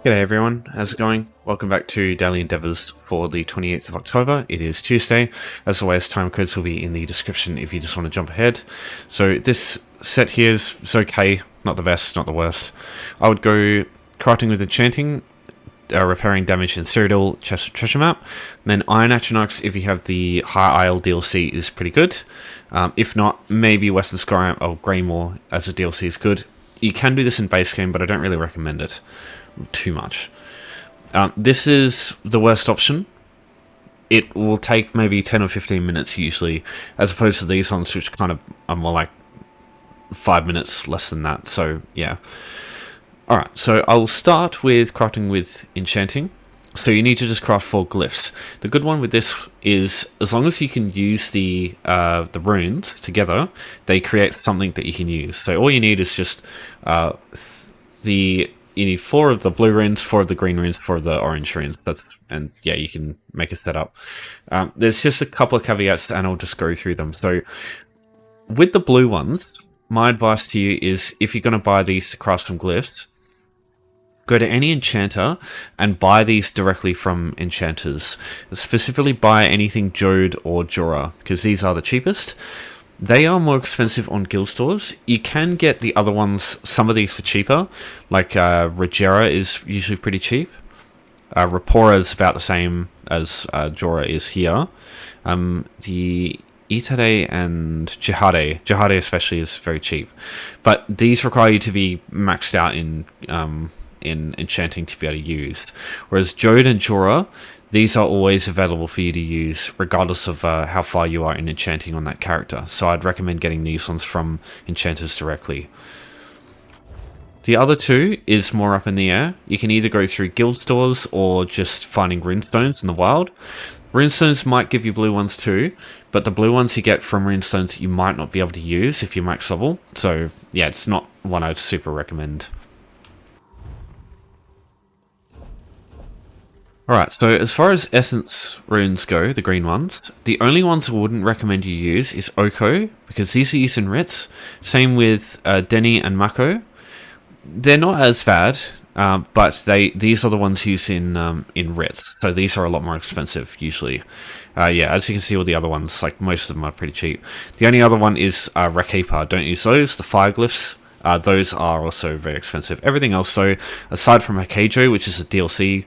G'day everyone, how's it going? Welcome back to Daily Endeavours for the 28th of October. It is Tuesday. As always, timecodes will be in the description if you just want to jump ahead. So this set here is okay, not the best, not the worst. I would go Crafting with Enchanting, repairing damage in Cyrodiil treasure map. And then Iron Atronachs, if you have the High Isle DLC, is pretty good. If not, maybe Western Sky or Greymoor as a DLC is good. You can do this in base game, but I don't really recommend it too much. This is the worst option. It will take maybe 10 or 15 minutes usually, as opposed to these ones which kind of are more like 5 minutes less than that. So yeah. Alright, so I'll start with crafting with Enchanting. So you need to just craft 4 glyphs. The good one with this is, as long as you can use the runes together, they create something that you can use. So all you need is just you need 4 of the blue runes, 4 of the green runes, 4 of the orange runes. And yeah, you can make a setup. There's just a couple of caveats, and I'll just go through them. So with the blue ones, my advice to you is, if you're going to buy these to craft some glyphs, go to any enchanter and buy these directly from enchanters. Specifically buy anything Jode or Jorah, because these are the cheapest. They are more expensive on guild stores. You can get the other ones, some of these for cheaper, like Regera is usually pretty cheap. Rapora is about the same as Jorah is here. The Itade and Jihade especially is very cheap. But these require you to be maxed out in Enchanting to be able to use. Whereas Jode and Jorah, these are always available for you to use, regardless of how far you are in Enchanting on that character. So I'd recommend getting these ones from enchanters directly. The other two is more up in the air. You can either go through guild stores or just finding runestones in the wild. Runestones might give you blue ones too, but the blue ones you get from runestones you might not be able to use if you're max level. So yeah, it's not one I'd super recommend. Alright, so as far as essence runes go, the green ones, the only ones I wouldn't recommend you use is Oko, because these are used in writs. Same with Denny and Mako. They're not as bad, but these are the ones used in writs, so these are a lot more expensive usually. Yeah, as you can see, all the other ones, like most of them are pretty cheap. The only other one is Rekepa. Don't use those. The fire glyphs, those are also very expensive. Everything else, though, aside from Hakejo, which is a DLC,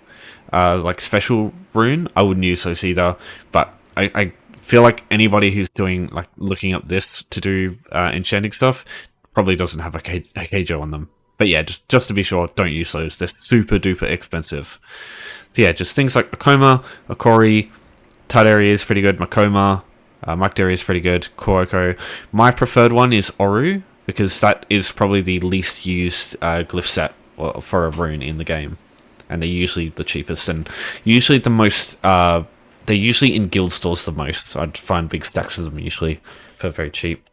like special rune, I wouldn't use those either. But I feel like anybody who's doing, like, looking up this to do enchanting stuff probably doesn't have a Hakejo on them. But yeah, just to be sure, don't use those. They're super duper expensive. So yeah, just things like Akoma, Akori, Taderi is pretty good, Makoma, Makderi is pretty good, Koroko. My preferred one is Oru, because that is probably the least used glyph set for a rune in the game. And they're usually the cheapest, and usually the most, they're usually in guild stores the most, so I'd find big stacks of them usually for very cheap.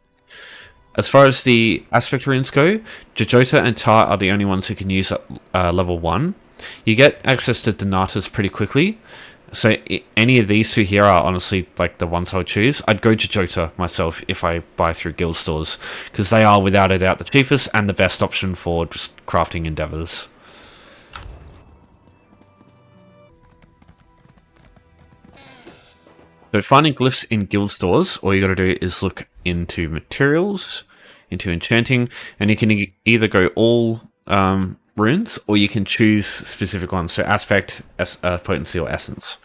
As far as the aspect runes go, Jojota and Tar are the only ones who can use at level 1. You get access to Donatas pretty quickly, so any of these two here are honestly like the ones I would choose. I'd go Jojota myself if I buy through guild stores, because they are without a doubt the cheapest and the best option for just crafting endeavors. So finding glyphs in guild stores, all you got to do is look into materials, into enchanting, and you can either go all runes, or you can choose specific ones. So aspect, potency, or essence.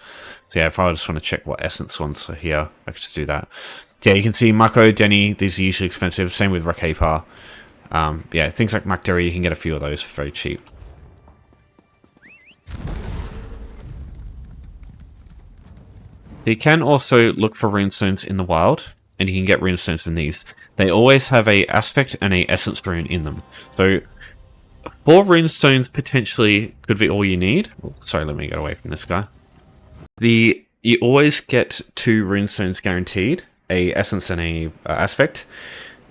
So yeah, if I just want to check what essence ones are here, I could just do that. Yeah, you can see Mako, Denny, these are usually expensive. Same with Rekepa. Yeah, things like Makderi, you can get a few of those for very cheap. You can also look for runestones in the wild, and you can get runestones from these. They always have a aspect and a essence rune in them. So 4 runestones potentially could be all you need. Oh, sorry, let me get away from this guy. You always get 2 runestones guaranteed, a essence and a aspect.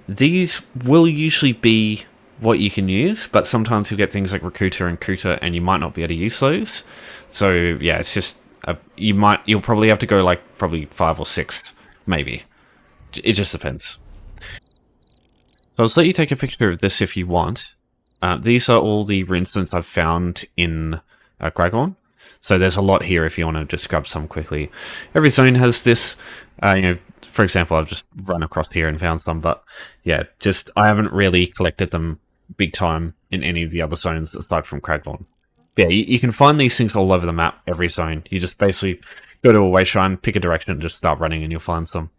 These will usually be what you can use, but sometimes you get things like Rakuta and Kuta, and you might not be able to use those. So yeah, it's just you'll probably have to go like probably 5 or 6, maybe. It just depends. So I'll just let you take a picture of this if you want. These are all the runestones I've found in Greymoor. So there's a lot here if you want to just grab some quickly. Every zone has this, for example, I've just run across here and found some, but yeah, I haven't really collected them big time in any of the other zones aside from Greymoor. Yeah, you can find these things all over the map, every zone. You just basically go to a way shrine, pick a direction, and just start running, and you'll find some.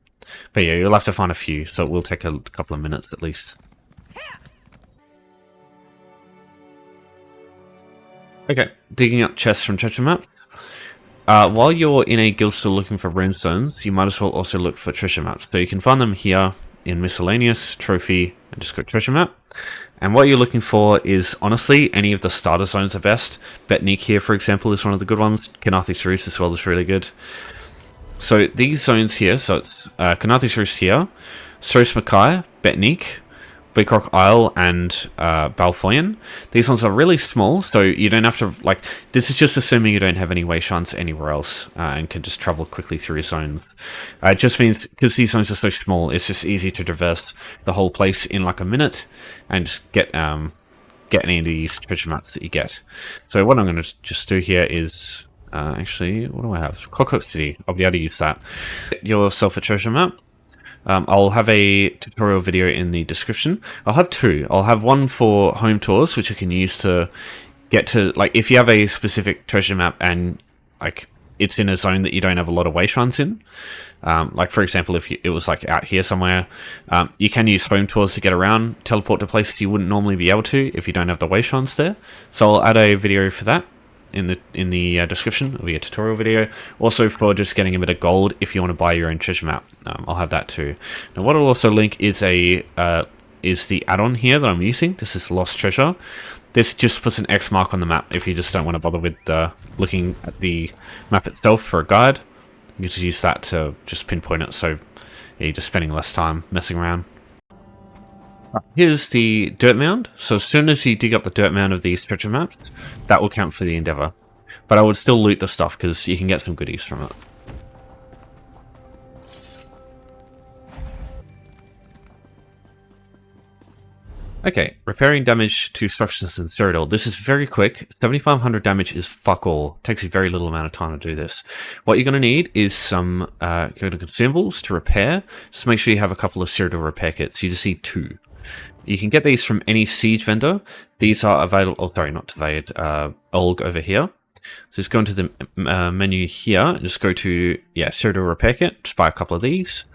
But yeah, you'll have to find a few, so it will take a couple of minutes at least. Okay, digging up chests from treasure maps. While you're in a guild still looking for runestones, you might as well also look for treasure maps. So you can find them here in miscellaneous, trophy, and just go treasure map. And what you're looking for is, honestly, any of the starter zones are best. Betnik here, for example, is one of the good ones. Canarthis Roost as well is really good. So these zones here, so it's Canarthis Roost here, Sros Mackay, Betnik, Bleakrock Isle, and Balfoyan. These ones are really small, so you don't have to, like, this is just assuming you don't have any way shrines anywhere else and can just travel quickly through your zones. It just means, because these zones are so small, it's just easy to traverse the whole place in like a minute and just get any of these treasure maps that you get. So what I'm going to just do here is, actually, what do I have? Cockhook City. I'll be able to use that. Get yourself a treasure map. I'll have a tutorial video in the description. I'll have two. I'll have one for home tours, which you can use to get to, like, if you have a specific treasure map and, like, it's in a zone that you don't have a lot of way shrines in. Like, for example, if it was, like, out here somewhere, you can use home tours to get around, teleport to places you wouldn't normally be able to if you don't have the way shrines there. So I'll add a video for that in the description. It'll be a tutorial video. Also for just getting a bit of gold if you want to buy your own treasure map. I'll have that too. Now what I'll also link is the add-on here that I'm using. This is Lost Treasure. This just puts an X mark on the map if you just don't want to bother with looking at the map itself for a guide. You can just use that to just pinpoint it, so yeah, you're just spending less time messing around. Here's the dirt mound. So as soon as you dig up the dirt mound of these treasure maps, that will count for the endeavor. But I would still loot the stuff because you can get some goodies from it. Okay, repairing damage to structures in Cyrodiil. This is very quick. 7,500 damage is fuck all. It takes you very little amount of time to do this. What you're going to need is some go to consumables to repair. Just make sure you have a couple of Cyrodiil repair kits. You just need 2. You can get these from any siege vendor. These are available. Oh, sorry, not Tvade. Olg over here. So just go into the menu here and just go to Cyrodiil repair kit. Just buy a couple of these.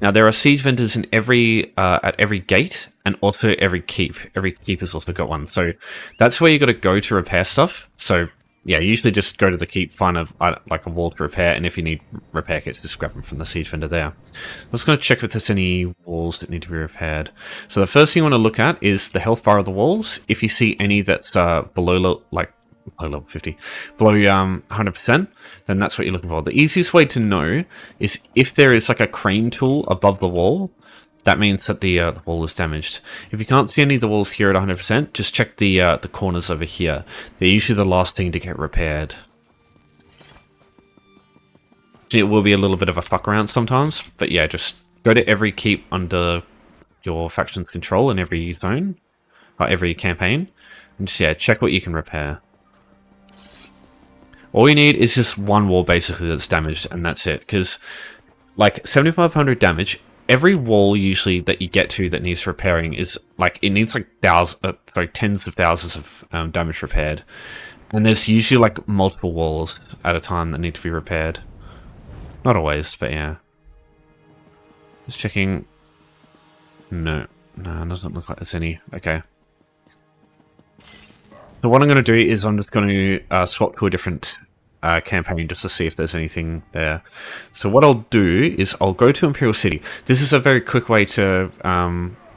Now there are siege vendors in at every gate and also every keep. Every keep has also got one. So that's where you got to go to repair stuff. So yeah, usually just go to the keep, find like a wall to repair, and if you need repair kits, just grab them from the siege vendor there. I'm just going to check if there's any walls that need to be repaired. So the first thing you want to look at is the health bar of the walls. If you see any that's below level 50, below 100%, then that's what you're looking for. The easiest way to know is if there is like a crane tool above the wall. That means that the wall is damaged. If you can't see any of the walls here at 100%, just check the corners over here. They're usually the last thing to get repaired. It will be a little bit of a fuck around sometimes, but yeah, just go to every keep under your faction's control in every zone, or every campaign, and just check what you can repair. All you need is just one wall basically that's damaged, and that's it. Because like 7,500 damage. Every wall usually that you get to that needs repairing is like, it needs like tens of thousands of damage repaired. And there's usually like multiple walls at a time that need to be repaired. Not always, but yeah. Just checking. No, it doesn't look like there's any. Okay. So what I'm going to do is I'm just going to swap to a different campaign just to see if there's anything there. So what I'll do is I'll go to Imperial City. This is a very quick way to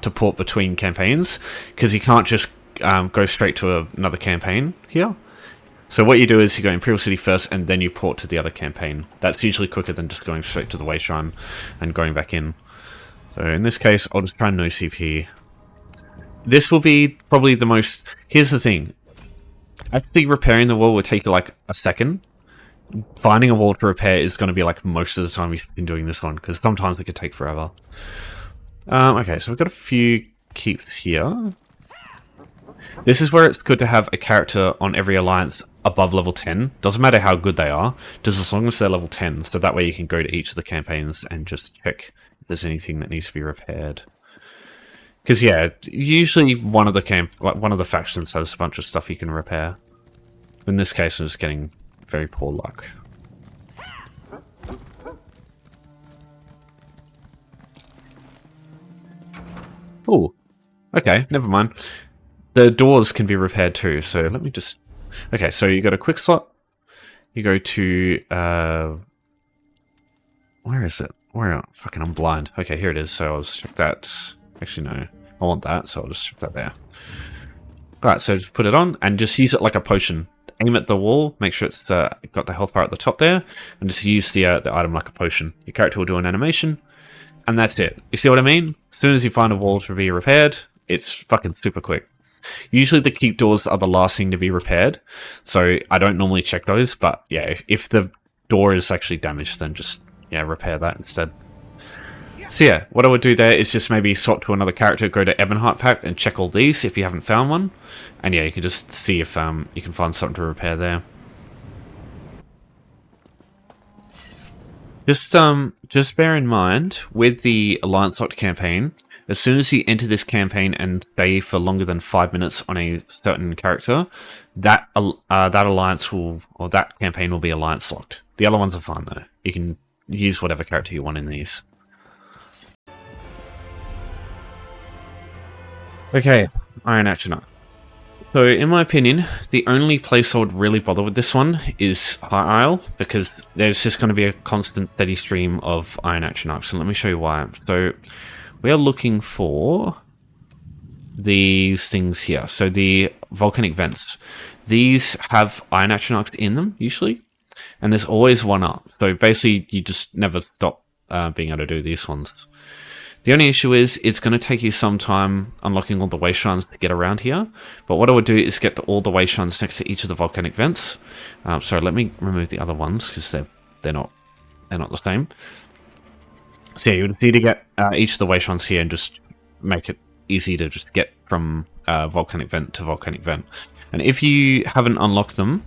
port between campaigns because you can't just go straight to another campaign here. So what you do is you go Imperial City first and then you port to the other campaign. That's usually quicker than just going straight to the way shrine and going back in. So in this case, I'll just try no CP. This will be probably the most... Here's the thing. Actually repairing the wall will take you like a second. Finding a wall to repair is going to be like most of the time we've been doing this one, because sometimes it could take forever. Okay, so we've got a few keeps here. This is where it's good to have a character on every alliance above level 10. Doesn't matter how good they are, just as long as they're level 10. So that way you can go to each of the campaigns and just check if there's anything that needs to be repaired. Because yeah, usually one of the factions has a bunch of stuff you can repair. In this case, I'm just getting very poor luck. Oh, okay, never mind. The doors can be repaired too, so let me just... Okay, so you got a quick slot. You go to... Where is it? Where? Fucking, I'm blind. Okay, here it is, so I'll just check that. Actually, no. I want that, so I'll just check that there. Alright, so just put it on, and just use it like a potion. Aim at the wall, make sure it's got the health bar at the top there, and just use the item like a potion. Your character will do an animation, and that's it. You see what I mean? As soon as you find a wall to be repaired, it's fucking super quick. Usually the keep doors are the last thing to be repaired, so I don't normally check those, but yeah, if the door is actually damaged, then just, yeah, repair that instead. So yeah, what I would do there is just maybe swap to another character, go to Ebonheart Pact and check all these if you haven't found one. And yeah, you can just see if you can find something to repair there. Just bear in mind, with the Alliance Locked campaign, as soon as you enter this campaign and stay for longer than 5 minutes on a certain character, that alliance will, or that campaign will be Alliance Locked. The other ones are fine though. You can use whatever character you want in these. Okay, Iron Atronach. So, in my opinion, the only place I would really bother with this one is Hisle, because there's just going to be a constant steady stream of Iron Atronachs. So let me show you why. So, we are looking for these things here. So, the volcanic vents. These have Iron Atronachs in them, usually, and there's always one up. So, basically, you just never stop being able to do these ones. The only issue is it's going to take you some time unlocking all the way shrines to get around here. But what I would do is get all the way shrines next to each of the volcanic vents. Sorry, let me remove the other ones because they're not the same. So yeah, you would need to get each of the way shrines here and just make it easy to just get from volcanic vent to volcanic vent. And if you haven't unlocked them,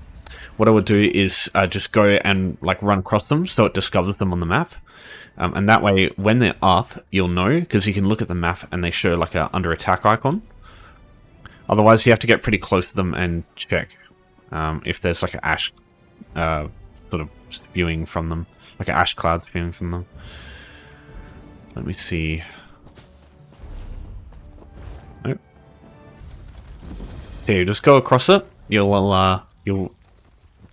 what I would do is just go and like run across them so it discovers them on the map. And that way, when they're up, you'll know, because you can look at the map and they show like a under attack icon. Otherwise, you have to get pretty close to them and check if there's like an ash sort of spewing from them, like an ash cloud spewing from them. Let me see. Nope. Here, you just go across it. You'll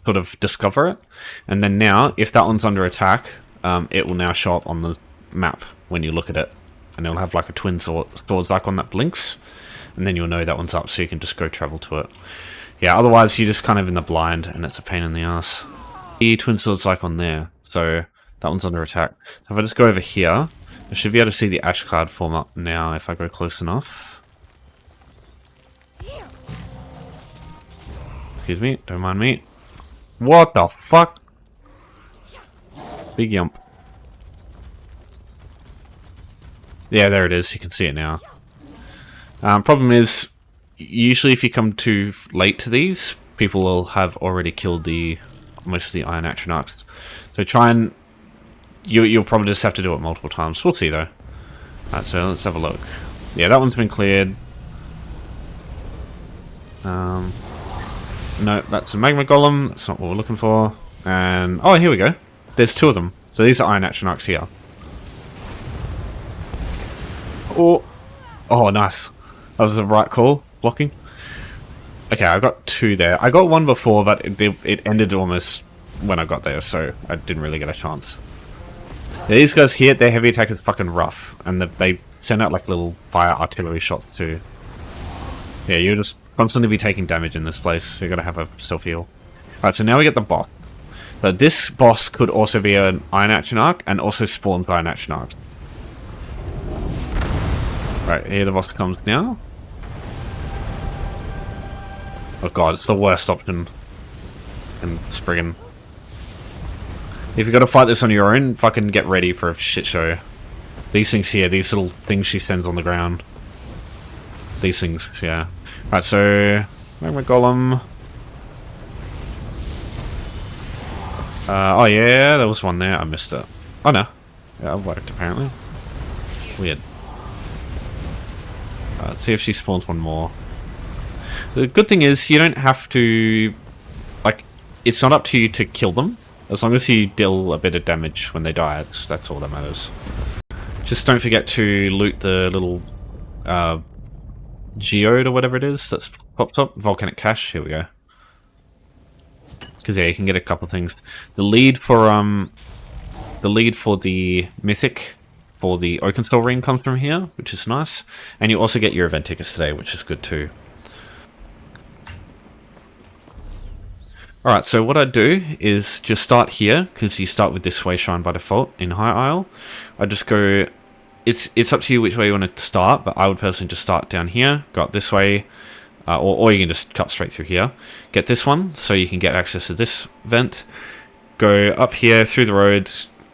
sort of discover it, and then now, if that one's under attack. It will now show up on the map when you look at it, and it'll have like a twin swords icon that blinks, and then you'll know that one's up, so you can just go travel to it. Yeah, otherwise you're just kind of in the blind, and it's a pain in the ass. The twin swords icon there, so that one's under attack. So if I just go over here, I should be able to see the ash cloud form up now if I go close enough. Excuse me, don't mind me. What the fuck? Big yump. Yeah, there it is. You can see it now. Problem is, usually if you come too late to these, people will have already killed most of the Iron Atronachs. So try and... You'll probably just have to do it multiple times. We'll see though. Alright, so let's have a look. Yeah, that one's been cleared. No, that's a magma golem. That's not what we're looking for. And... Oh, here we go. There's two of them. So these are Iron Atronachs here. Oh, nice. That was the right call. Blocking. Okay, I got two there. I got one before, but it ended almost when I got there, so I didn't really get a chance. Yeah, these guys here, their heavy attack is fucking rough, and they send out like little fire artillery shots too. Yeah, you'll just constantly be taking damage in this place, so you gotta have a self-heal. Alright, so now we get the boss. But this boss could also be an Iron Atronach and also spawns Iron Atronach. Right, here the boss comes now. Oh god, it's the worst option in Spriggan. If you've got to fight this on your own, fucking get ready for a shit show. These things here, these little things she sends on the ground. These things, yeah. Right, so... Magma Golem... Oh yeah, there was one there. I missed it. Oh no. Yeah, it worked apparently. Weird. Let's see if she spawns one more. The good thing is you don't have to... Like, it's not up to you to kill them. As long as you deal a bit of damage when they die, that's all that matters. Just don't forget to loot the little geode or whatever it is that's popped up. Volcanic cache, here we go. Because yeah, you can get a couple things. The lead for the mythic for the Oakenstall ring comes from here, which is nice. And you also get your event tickets today, which is good too. Alright, so what I do is just start here, because you start with this way shrine by default in High Isle. I just go... It's up to you which way you want to start, but I would personally just start down here, go up this way, or you can just cut straight through here. Get this one, so you can get access to this vent. Go up here, through the road,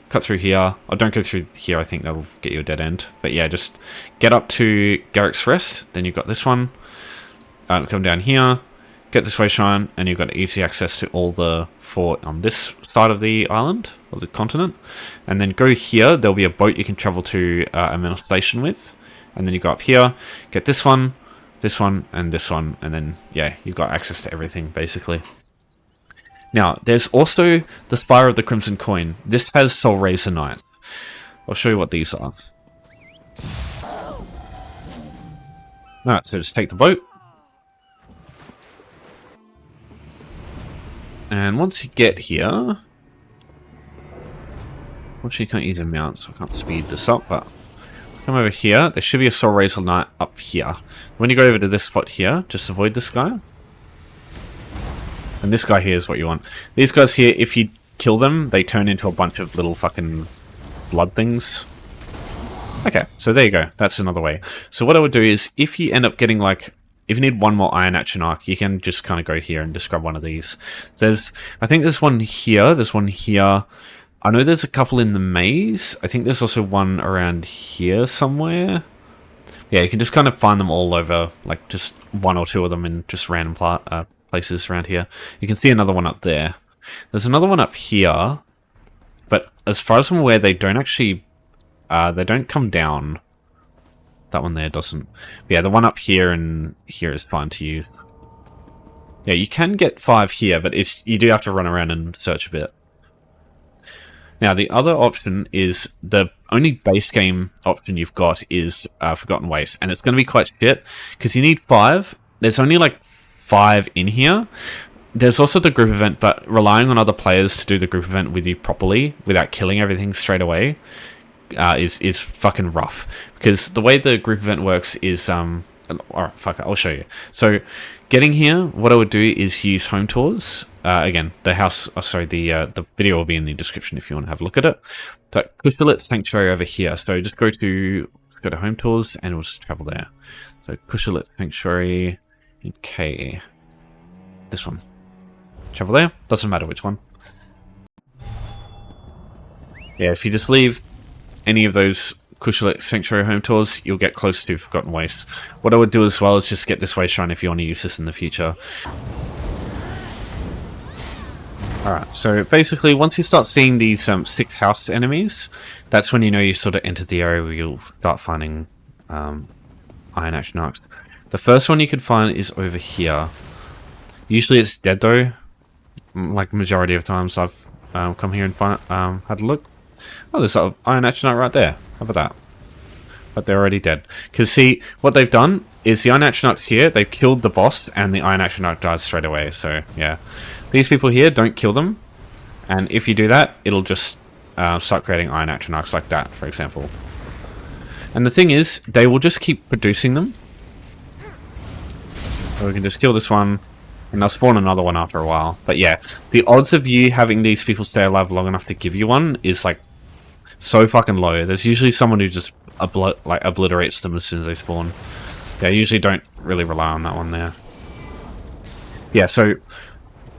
cut through here. Or don't go through here, I think that'll get you a dead end. But yeah, just get up to Garrick's Rest, then you've got this one. Come down here, get this way shrine, and you've got easy access to all the fort on this side of the island, or the continent. And then go here, there'll be a boat you can travel to a middle station with. And then you go up here, get this one, and this one, and then, yeah, you've got access to everything, basically. Now, there's also the Spire of the Crimson Coin. This has Soul Razor Knights. I'll show you what these are. Alright, so just take the boat. And once you get here... Unfortunately, you can't use a mount, so I can't speed this up, but... Come over here, there should be a Soul Razor Knight up here. When you go over to this spot here, just avoid this guy. And this guy here is what you want. These guys here, if you kill them, they turn into a bunch of little fucking blood things. Okay, so there you go. That's another way. So what I would do is, if you end up getting like... If you need one more Iron Atronach, you can just kind of go here and just grab one of these. I think there's one here, there's one here. I know there's a couple in the maze. I think there's also one around here somewhere. Yeah, you can just kind of find them all over, like just one or two of them in just random places around here. You can see another one up there. There's another one up here, but as far as I'm aware, they don't actually, they don't come down. That one there doesn't. But yeah, the one up here and here is fine to use. Yeah, you can get 5 here, but you do have to run around and search a bit. Now, the other option is, the only base game option you've got is Forgotten Waste, and it's going to be quite shit, because you need 5. There's only like 5 in here. There's also the group event, but relying on other players to do the group event with you properly, without killing everything straight away, is fucking rough. Because the way the group event works is, alright, fuck it, I'll show you. So, getting here, what I would do is use home tours. Again, the house, the video will be in the description if you want to have a look at it. So, Kushalit Sanctuary over here. So just go to home tours and we'll just travel there. So Kushalit Sanctuary in K. This one. Travel there. Doesn't matter which one. Yeah, if you just leave any of those Kushalit Sanctuary home tours, you'll get close to Forgotten Waste. What I would do as well is just get this way shrine if you want to use this in the future. Alright, so basically once you start seeing these 6 house enemies, that's when you know you sort of entered the area where you'll start finding Iron Atronachs. The first one you can find is over here. Usually it's dead though, like majority of times I've come here and had a look. Oh, there's an Iron Atronach right there. How about that? But they're already dead. Because see, what they've done is the Iron Atronach's here, they've killed the boss, and the Iron Atronach dies straight away. So, yeah. These people here, don't kill them. And if you do that, it'll just start creating Iron Atronachs like that, for example. And the thing is, they will just keep producing them. So we can just kill this one, and they'll spawn another one after a while. But yeah, the odds of you having these people stay alive long enough to give you one is like so fucking low. There's usually someone who just obliterates them as soon as they spawn. Yeah, I usually don't really rely on that one there. Yeah, so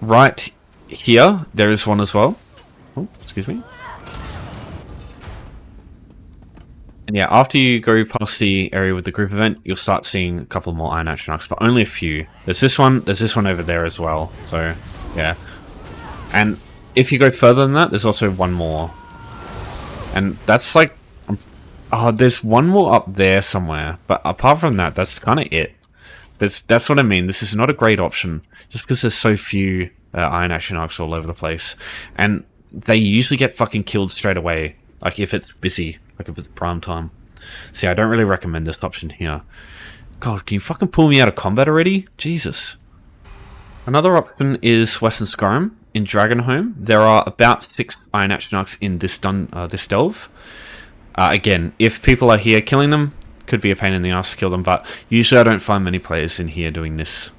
right here there is one as well. Oh, excuse me. And yeah, after you go past the area with the group event, you'll start seeing a couple more Iron Atronachs, but only a few. There's this one over there as well. So yeah, and if you go further than that, there's also one more. And that's like... Oh, there's one more up there somewhere. But apart from that, that's kind of it. That's what I mean. This is not a great option. Just because there's so few Iron Atronachs all over the place. And they usually get fucking killed straight away. Like if it's busy. Like if it's prime time. See, I don't really recommend this option here. God, can you fucking pull me out of combat already? Jesus. Another option is Western Skyrim. In Dragonhome, there are about 6 Iron Atronachs in this delve. Again, if people are here killing them, could be a pain in the ass to kill them, but usually I don't find many players in here doing this.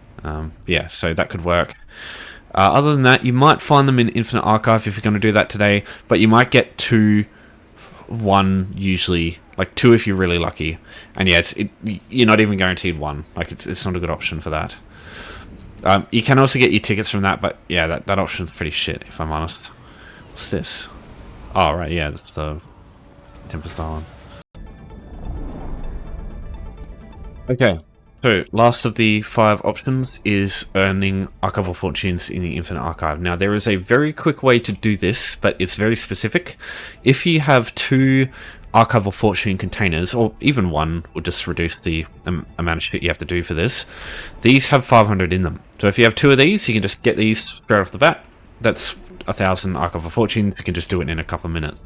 Yeah, so that could work. Other than that, you might find them in Infinite Archive if you're going to do that today, but you might get 2, 1 usually, like 2 if you're really lucky. And yeah, you're not even guaranteed 1. Like it's not a good option for that. You can also get your tickets from that, but yeah, that option's pretty shit, if I'm honest. What's this? Oh, right, yeah, that's the Tempest Island. Okay, so last of the 5 options is earning Archival Fortunes in the Infinite Archive. Now, there is a very quick way to do this, but it's very specific. If you have 2 Archival Fortune containers, or even 1 will just reduce the amount of shit you have to do for this. These have 500 in them. So if you have 2 of these, you can just get these straight off the bat. That's 1,000 Archival Fortune. You can just do it in a couple of minutes.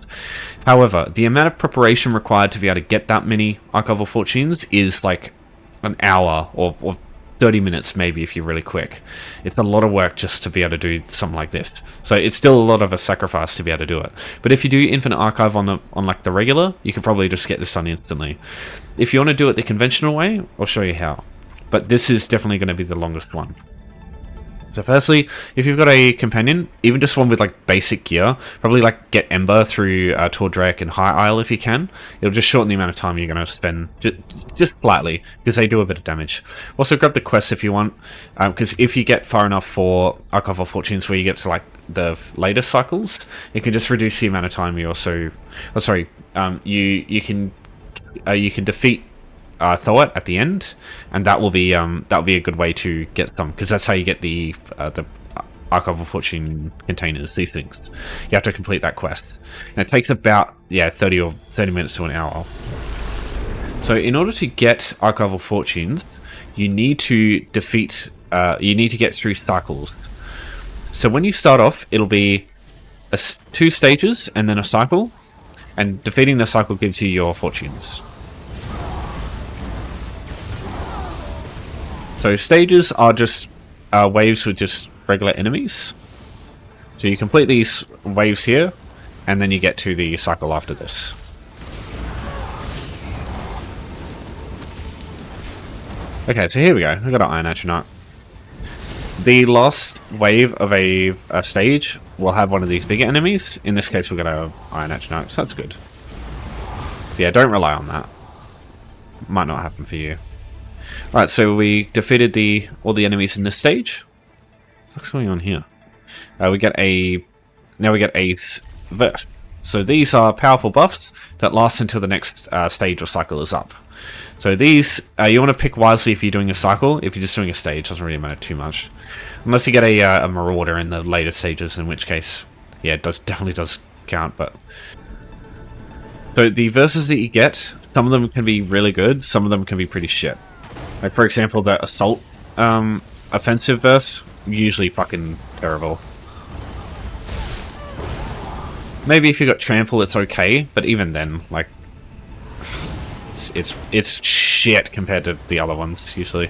However, the amount of preparation required to be able to get that many Archival Fortunes is like an hour or 30 minutes maybe if you're really quick. It's a lot of work just to be able to do something like this. So it's still a lot of a sacrifice to be able to do it. But if you do Infinite Archive on like the regular, you can probably just get this done instantly. If you want to do it the conventional way, I'll show you how. But this is definitely going to be the longest one. So firstly, if you've got a companion, even just one with like basic gear, probably like get Ember through Tordrak and High Isle if you can. It'll just shorten the amount of time you're going to spend, just slightly, because they do a bit of damage. Also grab the quests if you want, because if you get far enough for Archival Fortunes where you get to like the later cycles, it can just reduce the amount of time you also... Oh, sorry, you can defeat Thor at the end, and that will be a good way to get them, because that's how you get the Archival Fortune containers. These things you have to complete that quest, and it takes about 30 minutes to an hour. So in order to get Archival Fortunes, you need to defeat you need to get through cycles. So when you start off, it'll be 2 stages and then a cycle, and defeating the cycle gives you your fortunes. So stages are just waves with just regular enemies. So you complete these waves here, and then you get to the cycle after this. Okay, so here we go. We've got an Iron Atronach. The last wave of a stage will have one of these bigger enemies. In this case, we're going to have Iron Atronach, so that's good. Yeah, don't rely on that. Might not happen for you. Right, so we defeated all the enemies in this stage. What's going on here? Now we get a verse. So these are powerful buffs that last until the next stage or cycle is up. So these, you want to pick wisely if you're doing a cycle. If you're just doing a stage, doesn't really matter too much. Unless you get a Marauder in the later stages, in which case, yeah, it definitely does count. But so the verses that you get, some of them can be really good, some of them can be pretty shit. Like, for example, the Assault offensive verse, usually fucking terrible. Maybe if you got Trample, it's okay, but even then, like, it's shit compared to the other ones, usually.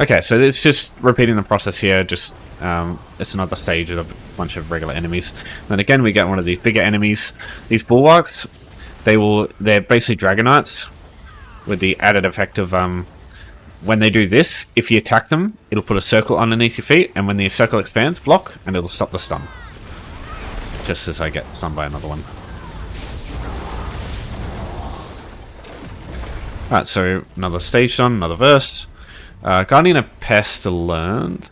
Okay, so it's just repeating the process here, just, it's another stage with a bunch of regular enemies. And then again, we get one of these bigger enemies. These Bulwarks, they're basically Dragon Knights, with the added effect of, when they do this, if you attack them, it'll put a circle underneath your feet, and when the circle expands, block, and it'll stop the stun. Just as I get stunned by another one. Alright, so another stage done, another verse. Guardian of Pestilence.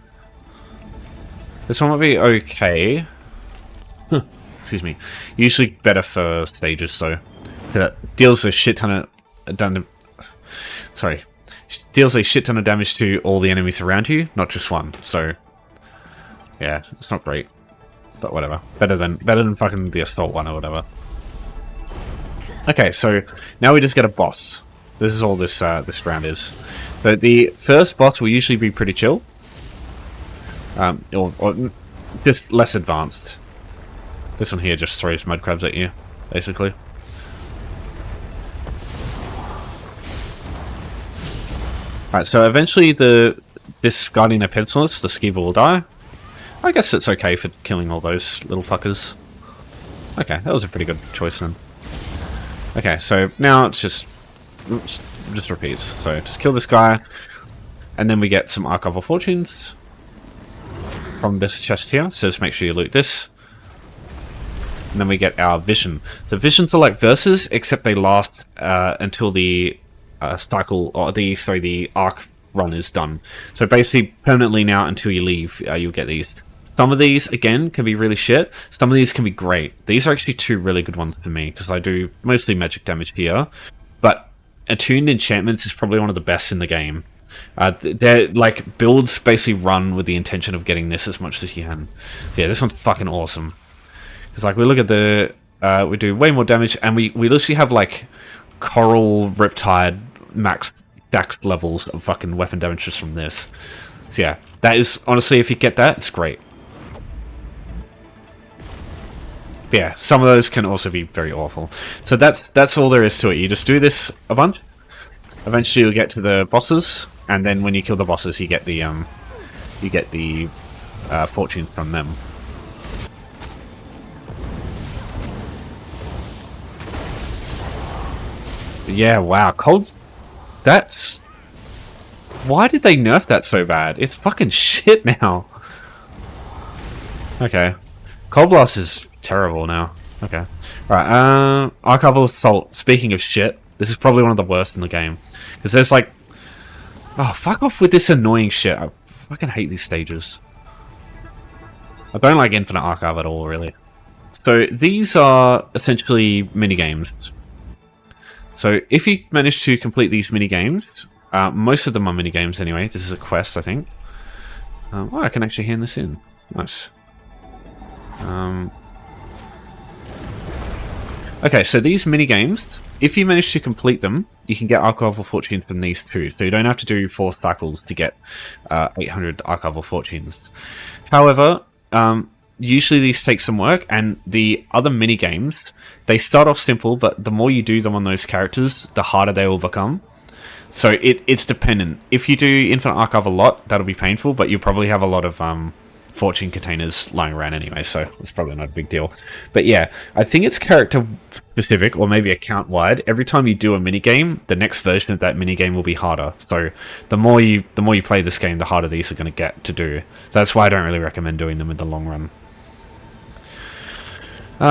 This one might be okay. Excuse me. Usually better for stages, so it deals a shit ton of deals a shit ton of damage to all the enemies around you, not just one. So yeah, it's not great. But whatever. Better than fucking the assault one or whatever. Okay, so now we just get a boss. This is all this this round is. So the first boss will usually be pretty chill. Or just less advanced. This one here just throws mud crabs at you, basically. Alright, so eventually this Guardian of Pencillus, the Skeever, will die. I guess it's okay for killing all those little fuckers. Okay, that was a pretty good choice then. Okay, so now it's just repeats. So just kill this guy, and then we get some Archival Fortunes from this chest here. So just make sure you loot this. And then we get our Vision. So Visions are like verses, except they last until the cycle, or the arc run is done. So basically, permanently now until you leave, you'll get these. Some of these, again, can be really shit. Some of these can be great. These are actually two really good ones for me, because I do mostly magic damage here. But Attuned Enchantments is probably one of the best in the game. They're like, builds basically run with the intention of getting this as much as you can. Yeah, this one's fucking awesome. It's like, we look at the... we do way more damage, and we literally have like Coral Riptide max stacked levels of fucking weapon damage just from this. So yeah, that is, honestly, if you get that, it's great. But yeah, some of those can also be very awful. So that's all there is to it. You just do this a bunch. Eventually you'll get to the bosses, and then when you kill the bosses, you get the fortune from them. Yeah, wow, cold. That's... Why did they nerf that so bad? It's fucking shit now. Okay. Cold Blast is terrible now. Okay. Right, Archival Assault. Speaking of shit, this is probably one of the worst in the game. Because there's like... Oh, fuck off with this annoying shit. I fucking hate these stages. I don't like Infinite Archive at all, really. So, these are essentially mini-games. So, if you manage to complete these mini-games... most of them are mini-games anyway. This is a quest, I think. Oh, I can actually hand this in. Nice. Okay, so these mini-games, if you manage to complete them, you can get Archival Fortunes from these too. So you don't have to do 4 cycles to get 800 Archival Fortunes. However, usually these take some work, and the other mini-games, they start off simple, but the more you do them on those characters, the harder they will become. So it's dependent. If you do Infinite Archive a lot, that'll be painful, but you'll probably have a lot of fortune containers lying around anyway, so it's probably not a big deal. But yeah, I think it's character specific, or maybe account wide. Every time you do a minigame, the next version of that minigame will be harder. So the more you play this game, the harder these are going to get to do. So that's why I don't really recommend doing them in the long run.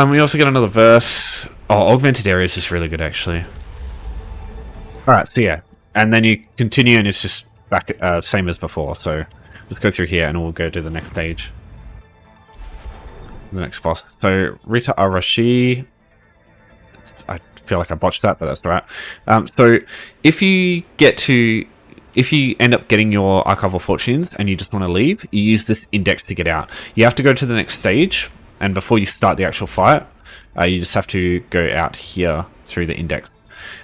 We also get another verse. Oh, Augmented Areas is really good, actually. Alright, so yeah. And then you continue, and it's just back same as before. So let's go through here, and we'll go to the next stage. The next boss. So Rita Arashi. I feel like I botched that, but that's alright. So if you end up getting your Archival Fortunes and you just want to leave, you use this index to get out. You have to go to the next stage, and before you start the actual fight, you just have to go out here through the index.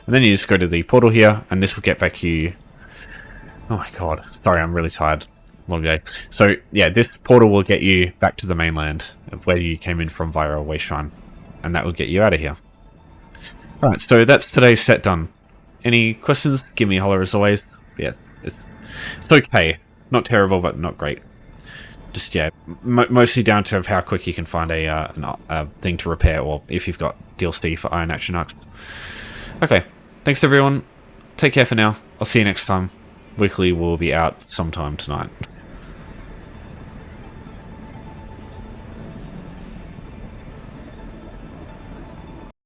And then you just go to the portal here, and this will get back you... Oh my god. Sorry, I'm really tired. Long day. So, yeah, this portal will get you back to the mainland, of where you came in from via a way shrine. And that will get you out of here. Alright, so that's today's set done. Any questions? Give me a holler as always. Yeah, it's okay. Not terrible, but not great. Just, yeah, mostly down to how quick you can find a thing to repair, or if you've got DLC for Iron Atronachs. Okay, thanks everyone. Take care for now. I'll see you next time. Weekly will be out sometime tonight.